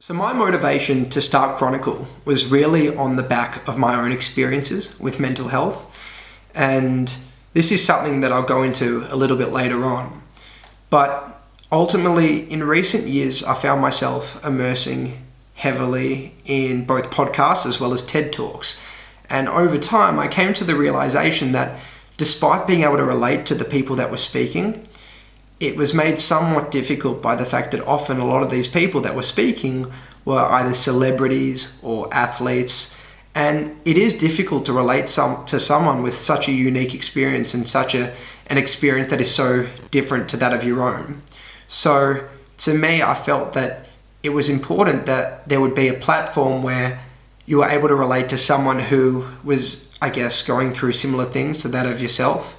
So my motivation to start Chronicle was really on the back of my own experiences with mental health. And this is something that I'll go into a little bit later on. But ultimately, in recent years, I found myself immersing heavily in both podcasts as well as TED Talks. And over time, I came to the realization that despite being able to relate to the people that were speaking, it was made somewhat difficult by the fact that often a lot of these people that were speaking were either celebrities or athletes, and it is difficult to relate to someone with such a unique experience and such an experience that is so different to that of your own. So to me, I felt that it was important that there would be a platform where you were able to relate to someone who was, I guess, going through similar things to that of yourself,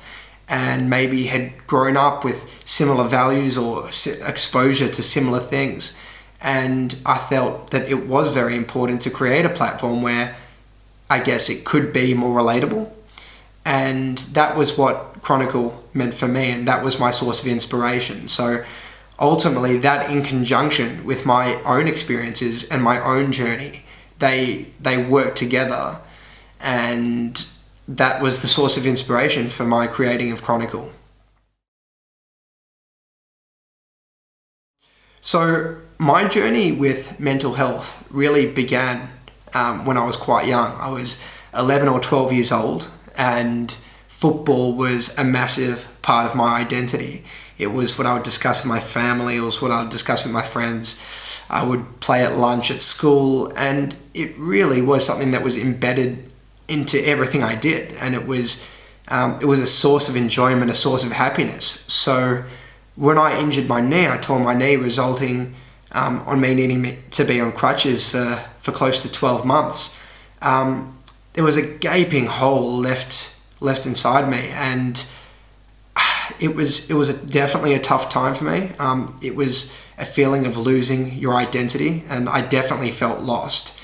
and maybe had grown up with similar values or exposure to similar things. And I felt that it was very important to create a platform where I guess it could be more relatable. And that was what Chronicle meant for me, and that was my source of inspiration. So ultimately, that in conjunction with my own experiences and my own journey, they work together, and that was the source of inspiration for my creating of Chronicle. So my journey with mental health really began when I was quite young. I was 11 or 12 years old, and football was a massive part of my identity. It was what I would discuss with my family. It was what I would discuss with my friends. I would play at lunch at school, and it really was something that was embedded into everything I did, and it was a source of enjoyment, a source of happiness. So when I injured my knee, I tore my knee, resulting on me needing to be on crutches for close to 12 months. There was a gaping hole left inside me, and it was definitely a tough time for me. It was a feeling of losing your identity, and I definitely felt lost.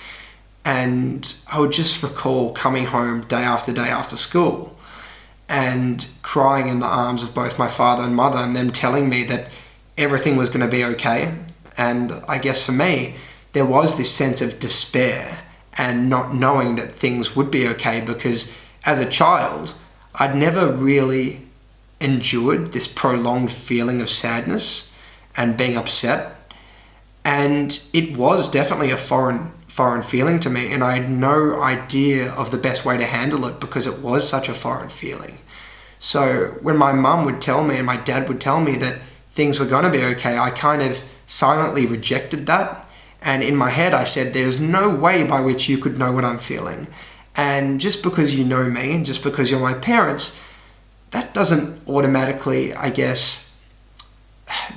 And I would just recall coming home day after school and crying in the arms of both my father and mother, and them telling me that everything was going to be okay. And I guess for me, there was this sense of despair and not knowing that things would be okay, because as a child, I'd never really endured this prolonged feeling of sadness and being upset. And it was definitely a foreign feeling to me, and I had no idea of the best way to handle it because it was such a foreign feeling. So when my mum would tell me and my dad would tell me that things were going to be okay, I kind of silently rejected that, and in my head I said, there's no way by which you could know what I'm feeling. And just because you know me and just because you're my parents, that doesn't automatically, I guess,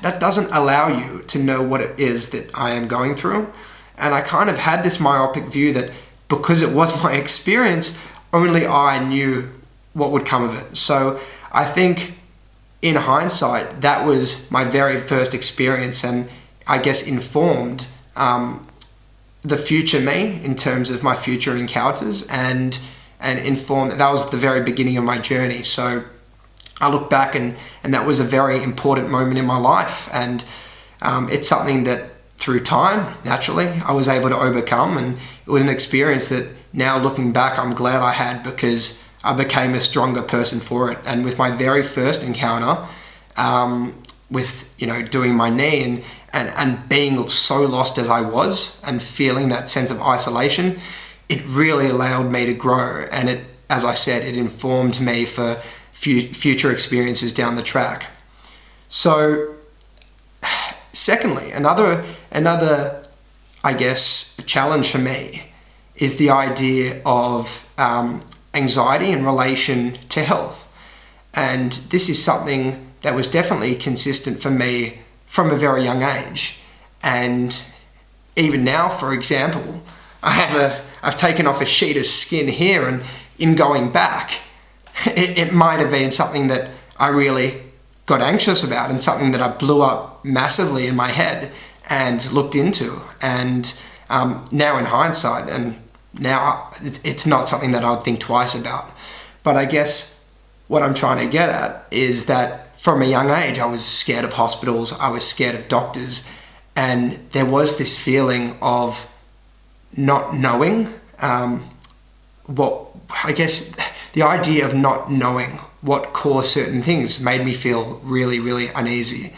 that doesn't allow you to know what it is that I am going through. And I kind of had this myopic view that because it was my experience, only I knew what would come of it. So I think in hindsight, that was my very first experience, and I guess informed the future me in terms of my future encounters, and informed that was the very beginning of my journey. So I look back and that was a very important moment in my life, and it's something that through time, naturally, I was able to overcome, and it was an experience that now looking back, I'm glad I had, because I became a stronger person for it. And with my very first encounter with, doing my knee and being so lost as I was and feeling that sense of isolation, it really allowed me to grow. And it, as I said, it informed me for future experiences down the track. So secondly, another, I guess, challenge for me is the idea of anxiety in relation to health. And this is something that was definitely consistent for me from a very young age. And even now, for example, I've taken off a sheet of skin here, and in going back, it might have been something that I really got anxious about, and something that I blew up massively in my head and looked into. And now in hindsight, and now it's not something that I'd think twice about. But I guess what I'm trying to get at is that from a young age, I was scared of hospitals, I was scared of doctors, And there was this feeling of not knowing the idea of not knowing what caused certain things made me feel really, really uneasy.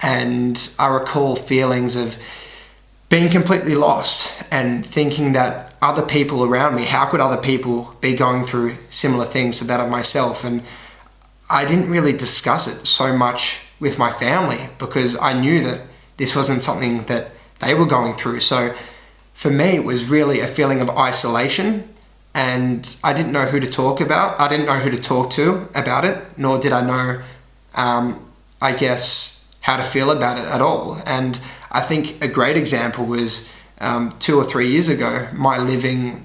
And I recall feelings of being completely lost and thinking that other people around me, how could other people be going through similar things to that of myself? And I didn't really discuss it so much with my family because I knew that this wasn't something that they were going through. So for me, it was really a feeling of isolation, and I didn't know who to talk about. I didn't know who to talk to about it, nor did I know, how to feel about it at all. And I think a great example was 2 or 3 years ago, my living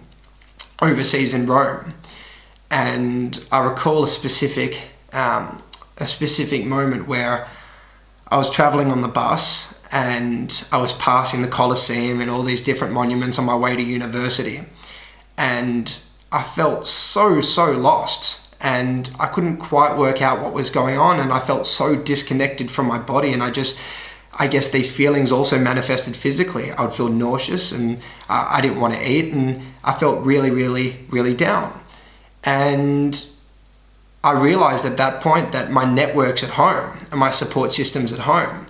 overseas in Rome. And I recall a specific moment where I was traveling on the bus and I was passing the Colosseum and all these different monuments on my way to university. And I felt so lost, and I couldn't quite work out what was going on, and I felt so disconnected from my body. And I guess these feelings also manifested physically. I would feel nauseous, and I didn't want to eat, and I felt really, really, really down. And I realized at that point that my networks at home and my support systems at home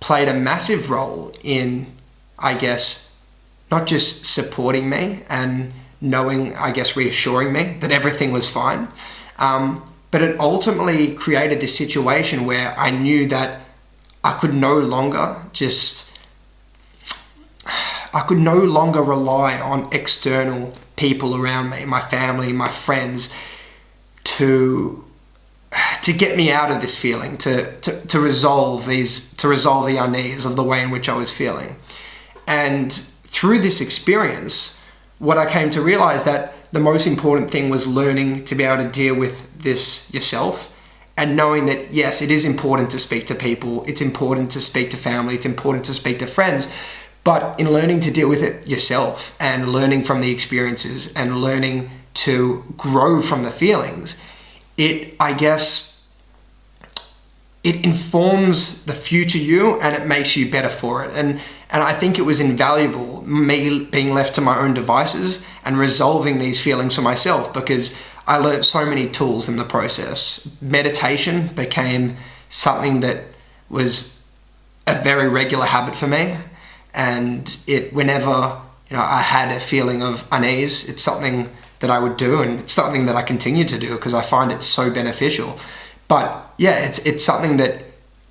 played a massive role in, not just supporting me and knowing, reassuring me that everything was fine. But it ultimately created this situation where I knew that I could no longer rely on external people around me, my family, my friends, to get me out of this feeling, to resolve the unease of the way in which I was feeling. And through this experience, what I came to realize that the most important thing was learning to be able to deal with this yourself, and knowing that, yes, it is important to speak to people, it's important to speak to family, it's important to speak to friends, but in learning to deal with it yourself and learning from the experiences and learning to grow from the feelings, it informs the future you, and it makes you better for it. And I think it was invaluable, me being left to my own devices and resolving these feelings for myself, because I learned so many tools in the process. Meditation became something that was a very regular habit for me, and whenever I had a feeling of unease, it's something that I would do, and it's something that I continue to do because I find it so beneficial. But yeah, it's something that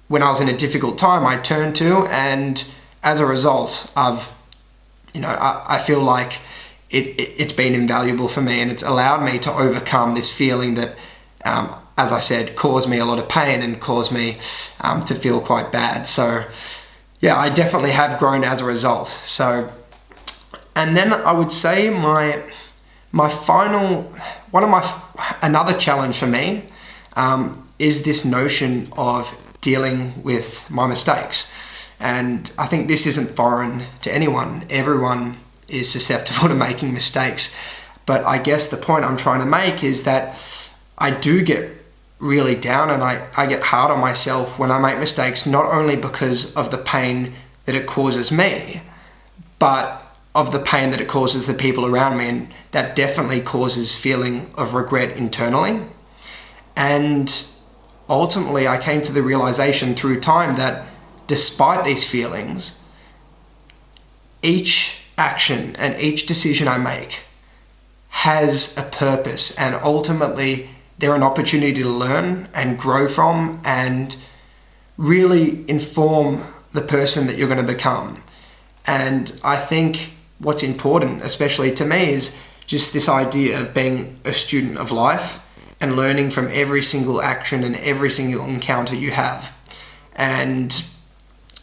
when I was in a difficult time, I turned to, and as a result, I feel like it's been invaluable for me, and it's allowed me to overcome this feeling that, as I said, caused me a lot of pain and caused me to feel quite bad. So yeah, I definitely have grown as a result. So, and then I would say another challenge for me is this notion of dealing with my mistakes. And I think this isn't foreign to anyone. Everyone is susceptible to making mistakes. But I guess the point I'm trying to make is that I do get really down, and I get hard on myself when I make mistakes, not only because of the pain that it causes me, but of the pain that it causes the people around me. And that definitely causes feeling of regret internally. And ultimately, I came to the realization through time that despite these feelings, each action and each decision I make has a purpose, and ultimately they're an opportunity to learn and grow from and really inform the person that you're going to become. And I think what's important, especially to me, is just this idea of being a student of life and learning from every single action and every single encounter you have. And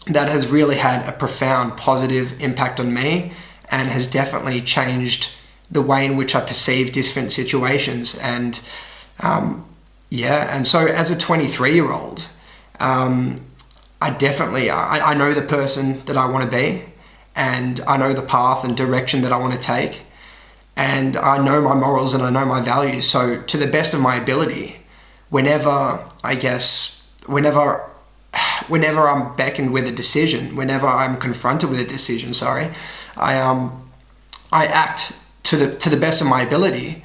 that has really had a profound positive impact on me, and has definitely changed the way in which I perceive different situations. And and so as a 23-year-old, I know the person that I want to be, and I know the path and direction that I want to take, and I know my morals and I know my values. So to the best of my ability, whenever whenever I'm beckoned with a decision, whenever I'm confronted with a decision, I act to the best of my ability,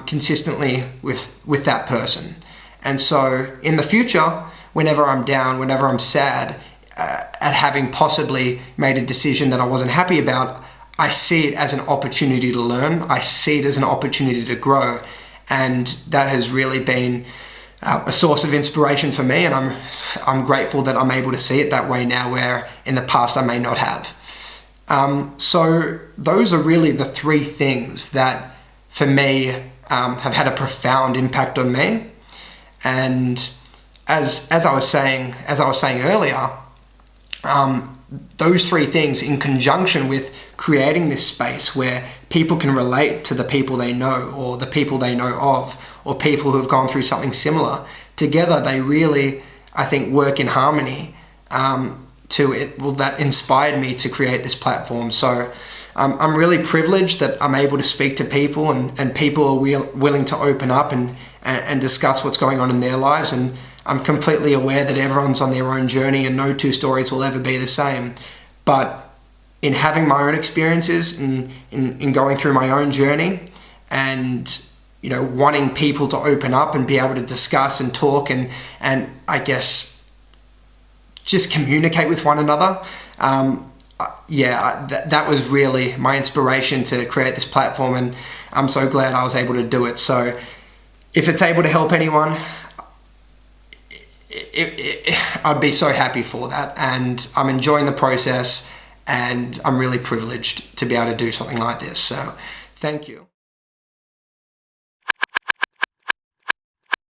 consistently with that person. And so in the future, whenever I'm down, whenever I'm sad at having possibly made a decision that I wasn't happy about, I see it as an opportunity to learn. I see it as an opportunity to grow. And that has really been a source of inspiration for me. And I'm grateful that I'm able to see it that way now, where in the past I may not have. So those are really the three things that for me have had a profound impact on me. And as I was saying earlier, those three things, in conjunction with creating this space where people can relate to the people they know, or the people they know of, or people who have gone through something similar, together they really, I think, work in harmony that inspired me to create this platform. So I'm really privileged that I'm able to speak to people, and people are willing to open up and discuss what's going on in their lives. And I'm completely aware that everyone's on their own journey, and no two stories will ever be the same. But in having my own experiences, in going through my own journey, and wanting people to open up and be able to discuss and talk and I guess just communicate with one another, that was really my inspiration to create this platform, and I'm so glad I was able to do it. So if it's able to help anyone, I'd be so happy for that, and I'm enjoying the process, and I'm really privileged to be able to do something like this. So thank you.